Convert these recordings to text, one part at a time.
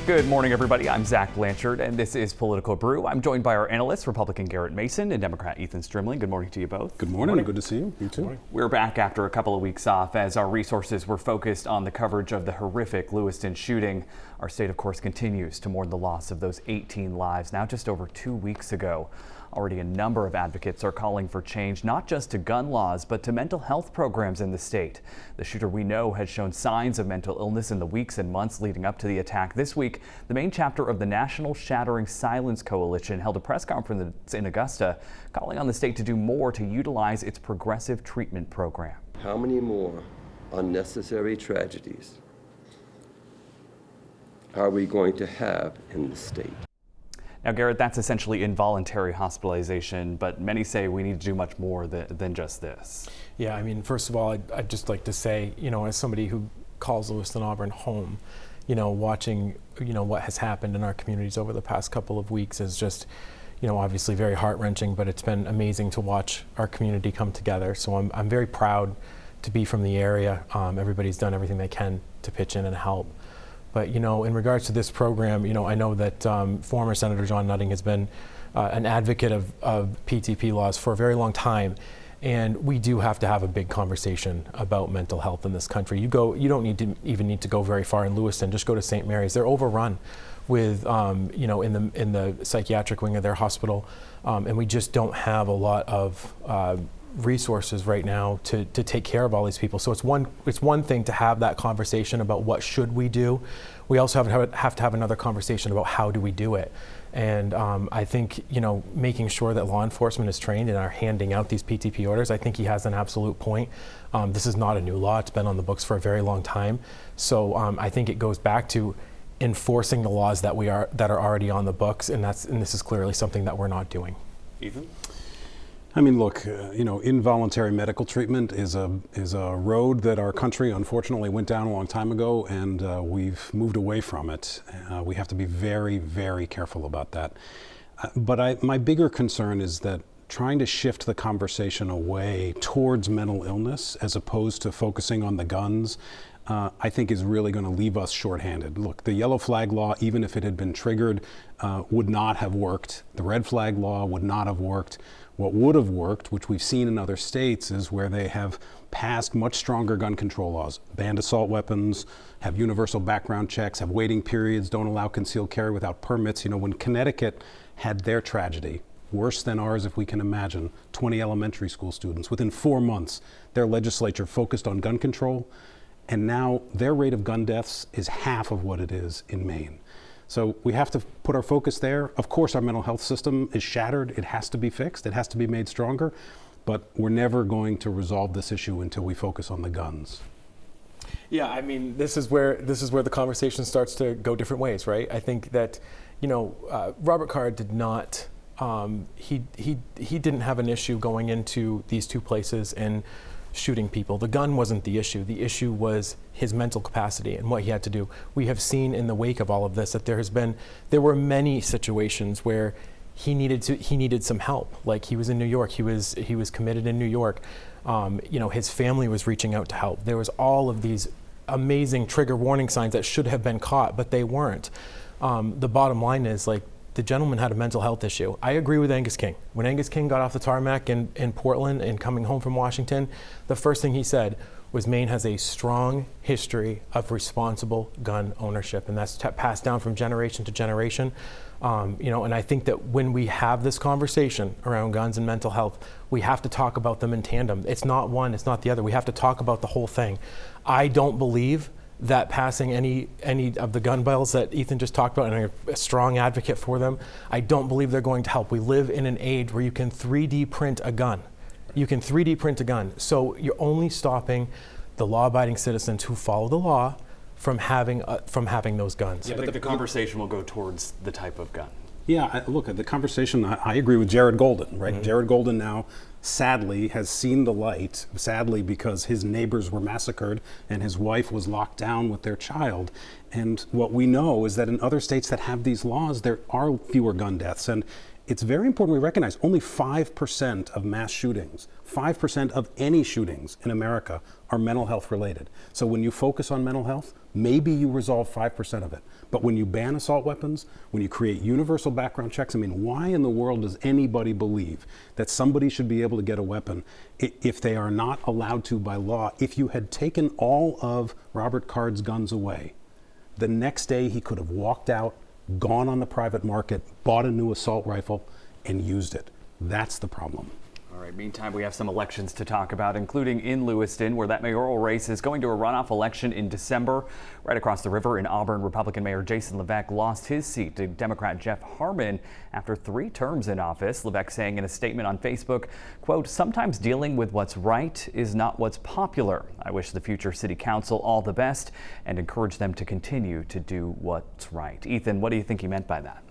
Good morning, everybody. I'm Zach Blanchard, and this is Political Brew. I'm joined by our analysts, Republican Garrett Mason and Democrat Ethan Strimling. Good morning to you both. Good morning. Good to see you. You too. We're back after a couple of weeks off as our resources were focused on the coverage of the horrific Lewiston shooting. Our state, of course, continues to mourn the loss of those 18 lives now just over 2 weeks ago. Already a number of advocates are calling for change, not just to gun laws, but to mental health programs in the state. The shooter we know has shown signs of mental illness in the weeks and months leading up to the attack. This week, the Maine chapter of the National Shattering Silence Coalition held a press conference in Augusta, calling on the state to do more to utilize its progressive treatment program. How many more unnecessary tragedies are we going to have in the state? Now, Garrett, that's essentially involuntary hospitalization, but many say we need to do much more than just this. Yeah, I mean, first of all, I'd just like to say, as somebody who calls Lewiston, Auburn home, watching, what has happened in our communities over the past couple of weeks is just, obviously very heart-wrenching, but it's been amazing to watch our community come together. So I'm very proud to be from the area. Everybody's done everything they can to pitch in and help. But, in regards to this program, I know that former Senator John Nutting has been an advocate of PTP laws for a very long time. And we do have to have a big conversation about mental health in this country. You don't need to go very far in Lewiston. Just go to St. Mary's. They're overrun with, in the psychiatric wing of their hospital. And we just don't have a lot of resources right now to take care of all these people. So it's one thing to have that conversation about what should we do. We also have to have another conversation about how do we do it. And I think, making sure that law enforcement is trained and are handing out these PTP orders, I think he has an absolute point. This is not a new law. It's been on the books for a very long time. So I think it goes back to enforcing the laws that are already on the books, and this is clearly something that we're not doing. Ethan? I mean, look, involuntary medical treatment is a road that our country unfortunately went down a long time ago, and we've moved away from it. We have to be very, very careful about that. But my bigger concern is that trying to shift the conversation away towards mental illness as opposed to focusing on the guns, I think is really going to leave us shorthanded. Look, the yellow flag law, even if it had been triggered, would not have worked. The red flag law would not have worked. What would have worked, which we've seen in other states, is where they have passed much stronger gun control laws, banned assault weapons, have universal background checks, have waiting periods, don't allow concealed carry without permits. When Connecticut had their tragedy, worse than ours if we can imagine, 20 elementary school students, within 4 months, their legislature focused on gun control, and now their rate of gun deaths is half of what it is in Maine. So we have to put our focus there. Of course, our mental health system is shattered. It has to be fixed. It has to be made stronger. But we're never going to resolve this issue until we focus on the guns. Yeah, I mean, this is where the conversation starts to go different ways, right? I think that, Robert Carr did not. He didn't have an issue going into these two places and shooting people. The gun wasn't the issue. The issue was his mental capacity and what he had to do. We have seen in the wake of all of this that there were many situations where he needed some help. Like he was in New York. He was committed in New York. His family was reaching out to help. There was all of these amazing trigger warning signs that should have been caught, but they weren't. The bottom line is, the gentleman had a mental health issue. I agree with Angus King. When Angus King got off the tarmac in Portland and coming home from Washington, the first thing he said was Maine has a strong history of responsible gun ownership, and that's passed down from generation to generation. And I think that when we have this conversation around guns and mental health, we have to talk about them in tandem. It's not one, it's not the other. We have to talk about the whole thing. I don't believe that passing any of the gun bills that Ethan just talked about, and I'm a strong advocate for them, I don't believe they're going to help. We live in an age where you can 3D print a gun. You can 3D print a gun. So you're only stopping the law-abiding citizens who follow the law from having those guns. Yeah, but the conversation will go towards the type of gun. Yeah, look, at the conversation, I agree with Jared Golden, right? Mm-hmm. Jared Golden now, sadly, has seen the light, sadly because his neighbors were massacred and his wife was locked down with their child. And what we know is that in other states that have these laws, there are fewer gun deaths. And it's very important we recognize only 5% of mass shootings, 5% of any shootings in America are mental health related. So when you focus on mental health, maybe you resolve 5% of it. But when you ban assault weapons, when you create universal background checks, I mean, why in the world does anybody believe that somebody should be able to get a weapon if they are not allowed to by law? If you had taken all of Robert Card's guns away, the next day he could have walked out, gone on the private market, bought a new assault rifle, and used it. That's the problem. All right, meantime, we have some elections to talk about, including in Lewiston, where that mayoral race is going to a runoff election in December. Right across the river in Auburn, Republican Mayor Jason Levesque lost his seat to Democrat Jeff Harmon after 3 terms in office. Levesque saying in a statement on Facebook, quote, "Sometimes dealing with what's right is not what's popular. I wish the future city council all the best and encourage them to continue to do what's right." Ethan, what do you think he meant by that?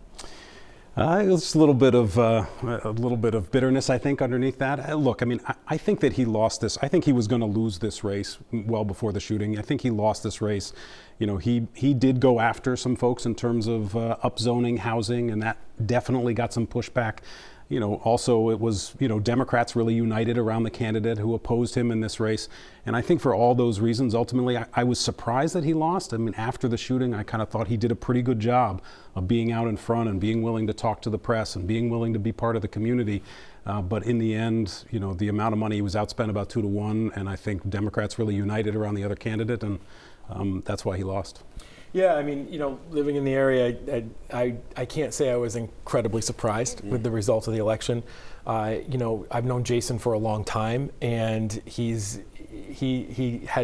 It's a little bit of bitterness, I think, underneath that. Look, I mean, I think that he lost this. I think he was going to lose this race well before the shooting. I think he lost this race. You know, he did go after some folks in terms of upzoning housing, and that definitely got some pushback. You know, also it was, you know, Democrats really united around the candidate who opposed him in this race. And I think for all those reasons, ultimately, I was surprised that he lost. I mean, after the shooting, I kind of thought he did a pretty good job of being out in front and being willing to talk to the press and being willing to be part of the community. But in the end, you know, the amount of money he was outspent about 2-1, and I think Democrats really united around the other candidate, and that's why he lost. Yeah, I mean, you know, living in the area, I can't say I was incredibly surprised with the result of the election. You know, I've known Jason for a long time, and he's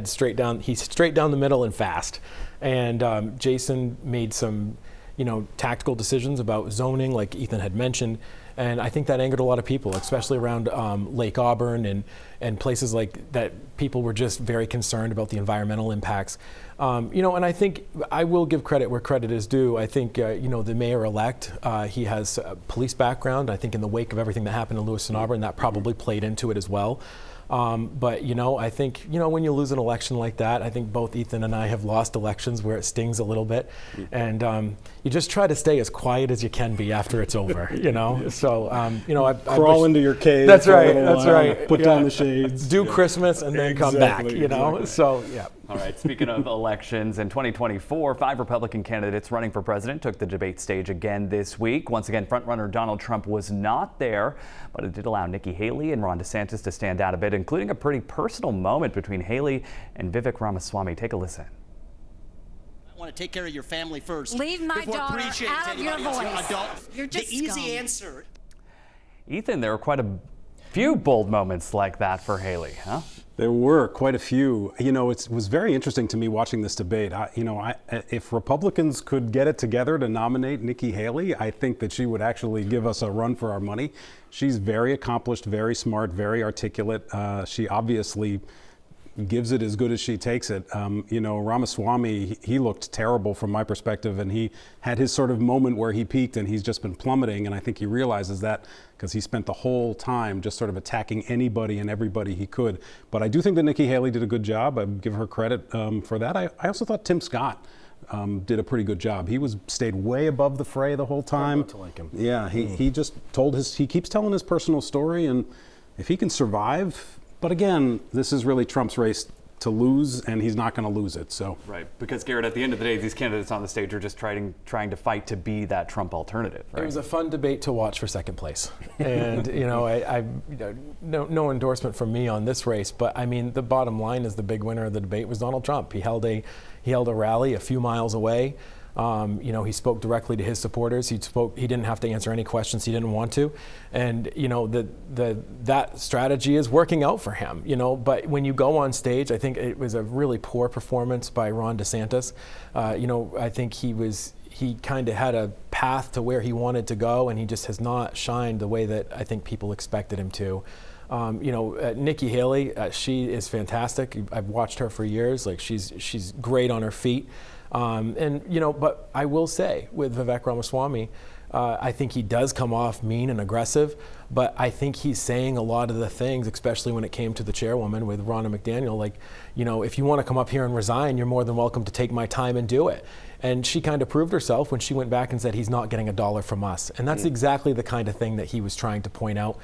straight down the middle and fast. And Jason made some, you know, tactical decisions about zoning, like Ethan had mentioned. And I think that angered a lot of people, especially around Lake Auburn and places like that. People were just very concerned about the environmental impacts. You know, and I think I will give credit where credit is due. I think, you know, the mayor-elect, he has a police background. I think in the wake of everything that happened in Lewiston, Auburn, that probably played into it as well. But, you know, I think, you know, when you lose an election like that, I think both Ethan and I have lost elections where it stings a little bit. And you just try to stay as quiet as you can be after it's over, you know? So, you know, Crawl into your cave. That's right, that's right. Put down the shades. Do Christmas and then come back, you know? Exactly. So, yeah. All right, speaking of elections, in 2024, 5 Republican candidates running for president took the debate stage again this week. Once again, frontrunner Donald Trump was not there, but it did allow Nikki Haley and Ron DeSantis to stand out a bit, including a pretty personal moment between Haley and Vivek Ramaswamy. Take a listen. I want to take care of your family first. Leave my daughter out of your voice. You're just the easy answer. Ethan, there were quite a few bold moments like that for Haley, huh? There were quite a few. You know, it was very interesting to me watching this debate. If Republicans could get it together to nominate Nikki Haley, I think that she would actually give us a run for our money. She's very accomplished, very smart, very articulate. She obviously gives it as good as she takes it. You know, Ramaswamy, he looked terrible from my perspective, and he had his sort of moment where he peaked and he's just been plummeting, and I think he realizes that because he spent the whole time just sort of attacking anybody and everybody he could. But I do think that Nikki Haley did a good job. I give her credit for that. I also thought Tim Scott did a pretty good job. He stayed way above the fray the whole time. To like him. Yeah, he just he keeps telling his personal story, and if he can survive. But again, this is really Trump's race to lose, and he's not going to lose it. So right, because Garrett, at the end of the day, these candidates on the stage are just trying to fight to be that Trump alternative. Right? It was a fun debate to watch for second place, and you know, no endorsement from me on this race, but I mean, the bottom line is the big winner of the debate was Donald Trump. He held a rally a few miles away. You know, he spoke directly to his supporters. He didn't have to answer any questions he didn't want to, and you know that strategy is working out for him. You know, but when you go on stage, I think it was a really poor performance by Ron DeSantis. You know, I think he kind of had a path to where he wanted to go, and he just has not shined the way that I think people expected him to. You know, Nikki Haley, she is fantastic. I've watched her for years. Like she's great on her feet. And, you know, but I will say with Vivek Ramaswamy, I think he does come off mean and aggressive, but I think he's saying a lot of the things, especially when it came to the chairwoman with Ronna McDaniel, like, if you want to come up here and resign, you're more than welcome to take my time and do it. And she kind of proved herself when she went back and said he's not getting $1 from us. And that's exactly the kind of thing that he was trying to point out.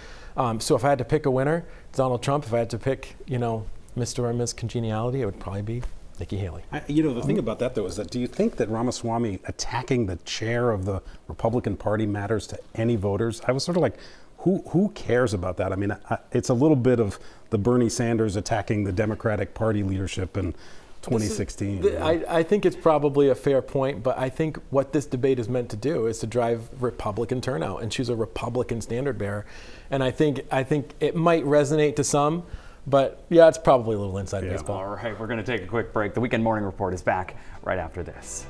So if I had to pick a winner, Donald Trump. If I had to pick, Mr. or Ms. Congeniality, it would probably be Nikki Haley. The thing about that, though, is that do you think that Ramaswamy attacking the chair of the Republican Party matters to any voters? I was sort of like, who cares about that? I mean, it's a little bit of the Bernie Sanders attacking the Democratic Party leadership in 2016. I think it's probably a fair point, but I think what this debate is meant to do is to drive Republican turnout and choose a Republican standard bearer. And I think it might resonate to some, but yeah, it's probably a little inside baseball. All right, we're going to take a quick break. The Weekend Morning Report is back right after this.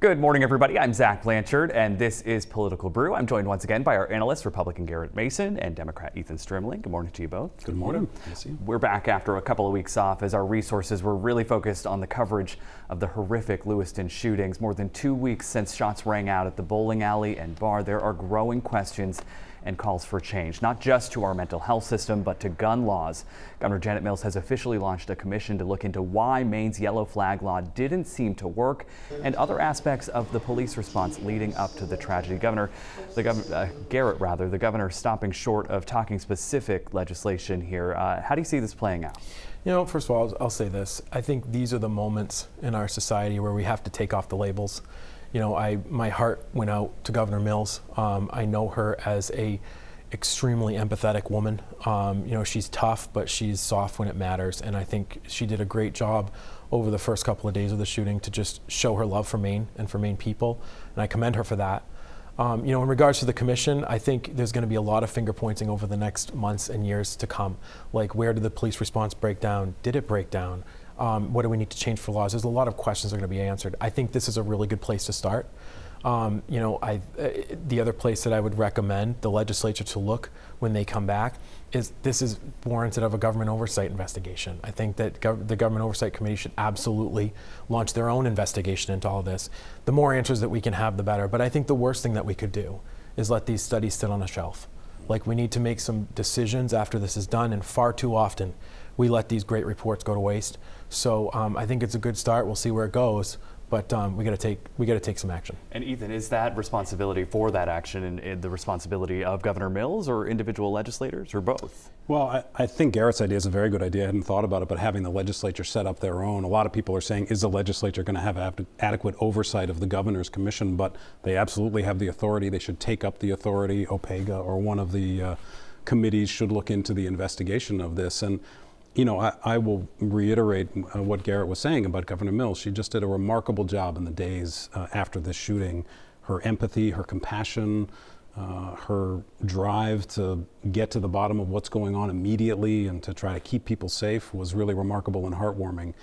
Good morning, everybody. I'm Zach Blanchard, and this is Political Brew. I'm joined once again by our analysts, Republican Garrett Mason and Democrat Ethan Strimling. Good morning to you both. Good morning. Good to see you. We're back after a couple of weeks off as our resources were really focused on the coverage of the horrific Lewiston shootings. More than 2 weeks since shots rang out at the bowling alley and bar, there are growing questions and calls for change, not just to our mental health system, but to gun laws. Governor Janet Mills has officially launched a commission to look into why Maine's yellow flag law didn't seem to work and other aspects of the police response leading up to the tragedy. Garrett, the governor stopping short of talking specific legislation here. How do you see this playing out? First of all, I'll say this. I think these are the moments in our society where we have to take off the labels. My heart went out to Governor Mills. I know her as a extremely empathetic woman. She's tough, but she's soft when it matters. And I think she did a great job over the first couple of days of the shooting to just show her love for Maine and for Maine people. And I commend her for that. In regards to the commission, I think there's going to be a lot of finger pointing over the next months and years to come. Like, where did the police response break down? Did it break down? What do we need to change for laws? There's a lot of questions that are going to be answered. I think this is a really good place to start. The other place that I would recommend the legislature to look when they come back is this is warranted of a government oversight investigation. I think that the Government Oversight Committee should absolutely launch their own investigation into all this. The more answers that we can have, the better. But I think the worst thing that we could do is let these studies sit on a shelf. Like, we need to make some decisions after this is done, and far too often we let these great reports go to waste. So I think it's a good start. We'll see where it goes, but we got to take some action. And Ethan, is that responsibility for that action and the responsibility of Governor Mills or individual legislators or both? Well, I think Garrett's idea is a very good idea. I hadn't thought about it, but having the legislature set up their own, a lot of people are saying, is the legislature going to have adequate oversight of the governor's commission? But they absolutely have the authority. They should take up the authority. OPEGA or one of the committees should look into the investigation of this. And I will reiterate what Garrett was saying about Governor Mills. She just did a remarkable job in the days after this shooting. Her empathy, her compassion, her drive to get to the bottom of what's going on immediately and to try to keep people safe was really remarkable and heartwarming.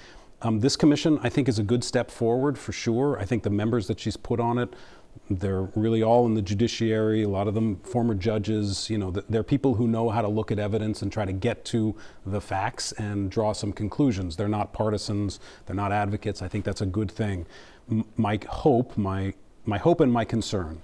This commission, I think, is a good step forward for sure. I think the members that she's put on it, they're really all in the judiciary, a lot of them former judges. They're people who know how to look at evidence and try to get to the facts and draw some conclusions. They're not partisans, they're not advocates. I think that's a good thing. My hope and my concern,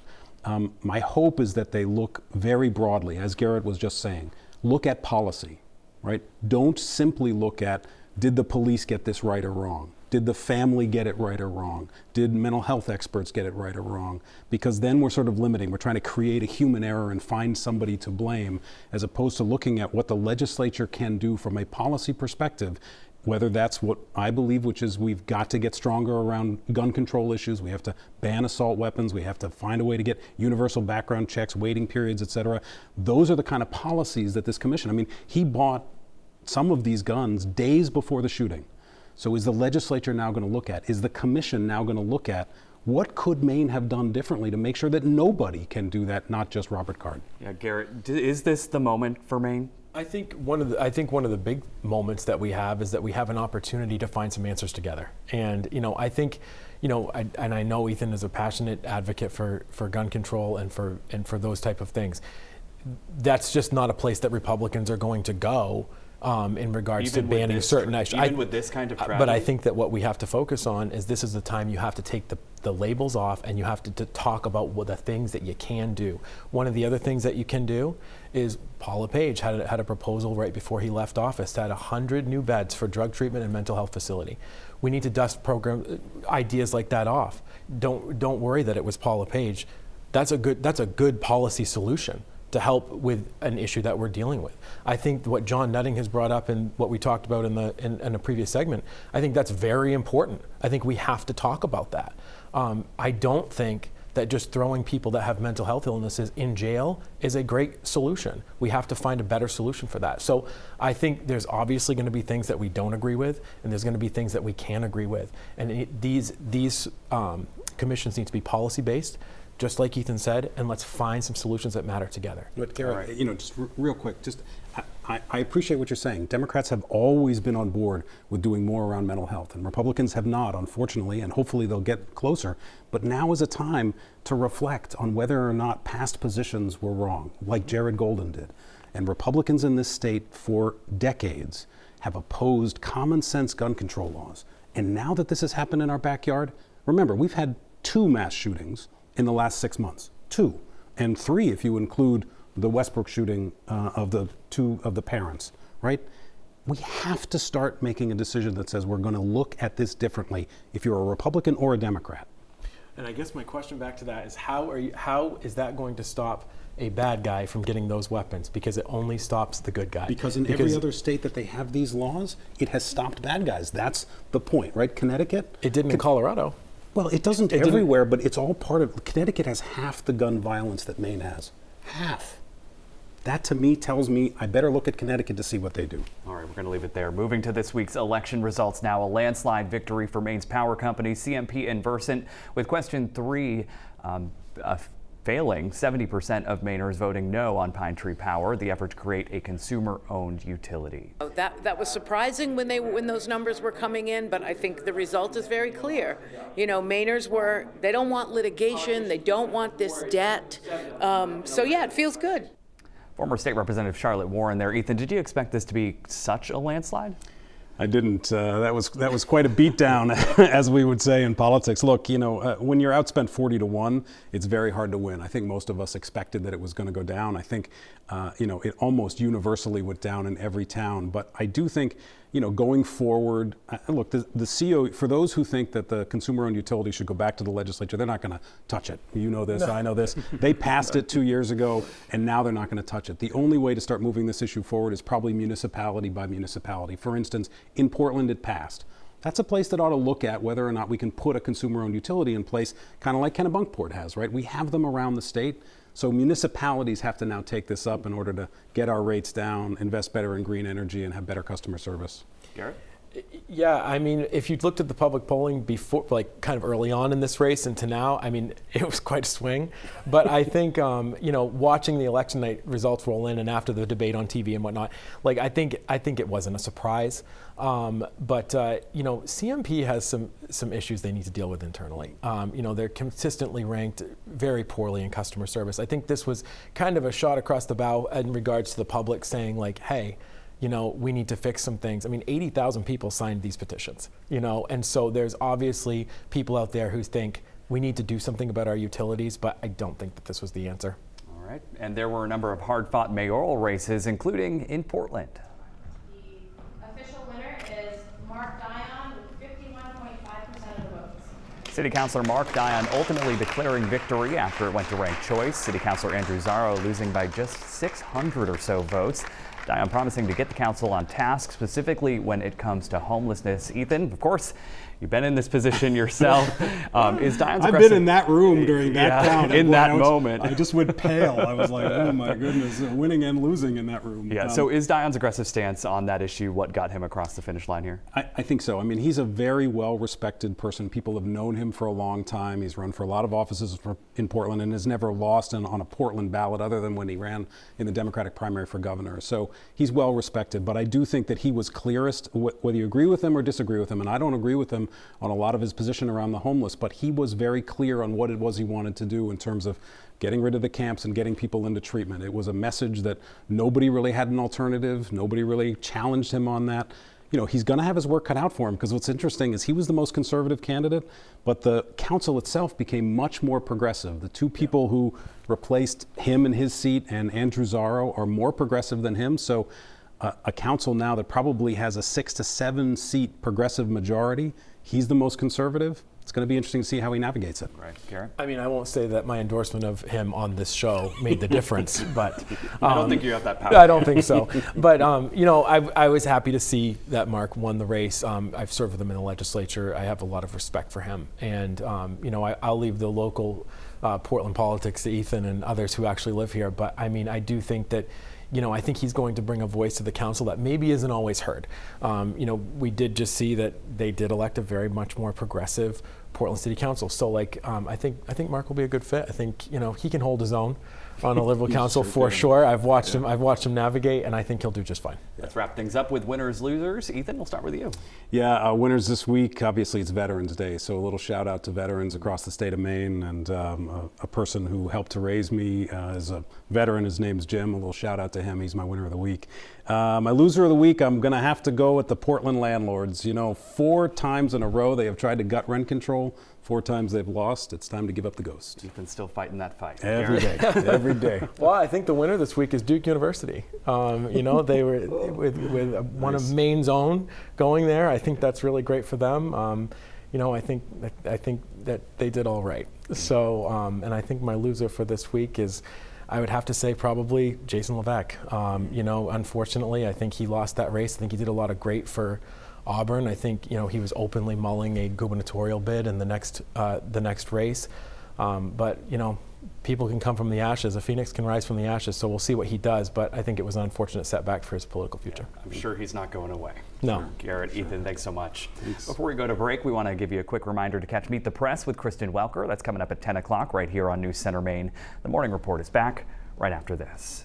my hope is that they look very broadly, as Garrett was just saying, look at policy, right? Don't simply look at, did the police get this right or wrong? Did the family get it right or wrong? Did mental health experts get it right or wrong? Because then we're sort of limiting. We're trying to create a human error and find somebody to blame, as opposed to looking at what the legislature can do from a policy perspective, whether that's what I believe, which is we've got to get stronger around gun control issues. We have to ban assault weapons. We have to find a way to get universal background checks, waiting periods, et cetera. Those are the kind of policies that this commission, he bought some of these guns days before the shooting. So is the legislature now going to look at, is the commission now going to look at, what could Maine have done differently to make sure that nobody can do that, not just Robert Card? Yeah, Garrett, is this the moment for Maine? I think one of the big moments that we have is that we have an opportunity to find some answers together. And I think, I know Ethan is a passionate advocate for gun control and for those type of things. That's just not a place that Republicans are going to go in regards to banning certain actions. Even with this kind of tragedy? But I think that what we have to focus on is this is the time you have to take the labels off, and you have to talk about what the things that you can do. One of the other things that you can do is Paul LePage had a proposal right before he left office to add 100 new beds for drug treatment and mental health facility. We need to dust program ideas like that off. Don't worry that it was Paul LePage. That's a good policy solution to help with an issue that we're dealing with. I think what John Nutting has brought up and what we talked about in a previous segment, I think that's very important. I think we have to talk about that. I don't think that just throwing people that have mental health illnesses in jail is a great solution. We have to find a better solution for that. So I think there's obviously going to be things that we don't agree with, and there's going to be things that we can agree with. And these commissions need to be policy-based, just like Ethan said, and let's find some solutions that matter together. But Garrett, just real quick, I appreciate what you're saying. Democrats have always been on board with doing more around mental health, and Republicans have not, unfortunately, and hopefully they'll get closer. But now is a time to reflect on whether or not past positions were wrong, like Jared Golden did. And Republicans in this state for decades have opposed common sense gun control laws. And now that this has happened in our backyard, remember, we've had 2 mass shootings in the last 6 months, 2, and 3 if you include the Westbrook shooting of the 2 of the parents, right? We have to start making a decision that says we're going to look at this differently if you're a Republican or a Democrat. And I guess my question back to that is how is that going to stop a bad guy from getting those weapons? Because it only stops the good guy. Because in every other state that they have these laws, it has stopped bad guys. That's the point, right? Connecticut? It didn't in Colorado. Well, it doesn't everywhere, but it's all part of, Connecticut has half the gun violence that Maine has. Half. That to me tells me I better look at Connecticut to see what they do. All right, we're going to leave it there. Moving to this week's election results now. A landslide victory for Maine's power company, CMP and Versant, with question 3 failing. 70% of Mainers voting no on Pine Tree Power, the effort to create a consumer-owned utility. That was surprising when those numbers were coming in, but I think the result is very clear. Mainers they don't want litigation, they don't want this debt. So yeah, it feels good. Former State Representative Charlotte Warren there. Ethan, did you expect this to be such a landslide? I didn't. That was quite a beatdown, as we would say in politics. Look, when you're outspent 40-1, it's very hard to win. I think most of us expected that it was going to go down. I think, it almost universally went down in every town. But I do think, going forward, look, the CO, for those who think that the consumer-owned utility should go back to the legislature, they're not going to touch it. You know this, I know this. They passed it 2 years ago, and now they're not going to touch it. The only way to start moving this issue forward is probably municipality by municipality. For instance, in Portland, it passed. That's a place that ought to look at whether or not we can put a consumer-owned utility in place, kind of like Kennebunkport has, right? We have them around the state. So municipalities have to now take this up in order to get our rates down, invest better in green energy, and have better customer service. Garrett? Yeah, I mean, if you looked at the public polling before, like kind of early on in this race and to now, I mean, it was quite a swing. But I think, watching the election night results roll in and after the debate on TV and whatnot, I think it wasn't a surprise. But CMP has some issues they need to deal with internally. They're consistently ranked very poorly in customer service. I think this was kind of a shot across the bow in regards to the public saying hey, we need to fix some things. I mean, 80,000 people signed these petitions, and so there's obviously people out there who think we need to do something about our utilities, but I don't think that this was the answer. All right, and there were a number of hard-fought mayoral races, including in Portland. The official winner is Mark Dion with 51.5% of the votes. City Councilor Mark Dion ultimately declaring victory after it went to ranked choice. City Councilor Andrew Zarro losing by just 600 or so votes. Dion promising to get the council on task, specifically when it comes to homelessness. Ethan, of course, you've been in this position yourself. Is Dion's I've been in that room during that count. In that moment. I just went pale. I was like, oh my goodness, winning and losing in that room. Yeah, so is Dion's aggressive stance on that issue what got him across the finish line here? I think so. I mean, he's a very well-respected person. People have known him for a long time. He's run for a lot of offices in Portland and has never lost on a Portland ballot other than when he ran in the Democratic primary for governor. So he's well respected. But I do think that he was clearest, whether you agree with him or disagree with him, and I don't agree with him on a lot of his position around the homeless, but he was very clear on what it was he wanted to do in terms of getting rid of the camps and getting people into treatment. It was a message that nobody really had an alternative. Nobody really challenged him on that. You know, he's going to have his work cut out for him, because what's interesting is he was the most conservative candidate, but the council itself became much more progressive. The two people who replaced him in his seat and Andrew Zarro are more progressive than him. So a council now that probably has a 6 to 7 seat progressive majority, he's the most conservative. It's going to be interesting to see how he navigates it. Right, Garrett? I mean, I won't say that my endorsement of him on this show made the difference, but I don't think you have that power. I don't think so. But you know, I was happy to see that Mark won the race. I've served with him in the legislature. I have a lot of respect for him, and you know, I'll leave the local Portland politics to Ethan and others who actually live here. But I mean, I do think that, you know, I think he's going to bring a voice to the council that maybe isn't always heard. You know, we did just see that they did elect a very much more progressive Portland City Council. So, like, I think Mark will be a good fit. I think, you know, he can hold his own on a Liberal council for sure. I've watched him navigate, and I think he'll do just fine. Let's wrap things up with winners, losers. Ethan, we'll start with you. Yeah, winners this week, obviously it's Veterans Day, so a little shout out to veterans across the state of Maine, and a person who helped to raise me is a veteran. His name's Jim. A little shout out to him. He's my winner of the week. My loser of the week, I'm going to have to go with the Portland landlords. You know, 4 times in a row they have tried to gut rent control. 4 times they've lost. It's time to give up the ghost. Ethan's still fighting that fight. Every day, every day. Well, I think the winner this week is Duke University. You know, they were with one of Maine's own going there. I think that's really great for them. You know, I think that they did all right. So, and I think my loser for this week is, I would have to say, probably Jason Levesque. You know, unfortunately, I think he lost that race. I think he did a lot of great for Auburn. I think, you know, he was openly mulling a gubernatorial bid in the next race. But, you know, people can come from the ashes. A phoenix can rise from the ashes. So we'll see what he does. But I think it was an unfortunate setback for his political future. Yeah, I'm sure he's not going away. No. Garrett, Ethan, thanks so much. Thanks. Before we go to break, we want to give you a quick reminder to catch Meet the Press with Kristen Welker. That's coming up at 10 o'clock right here on News Center Maine. The Morning Report is back right after this.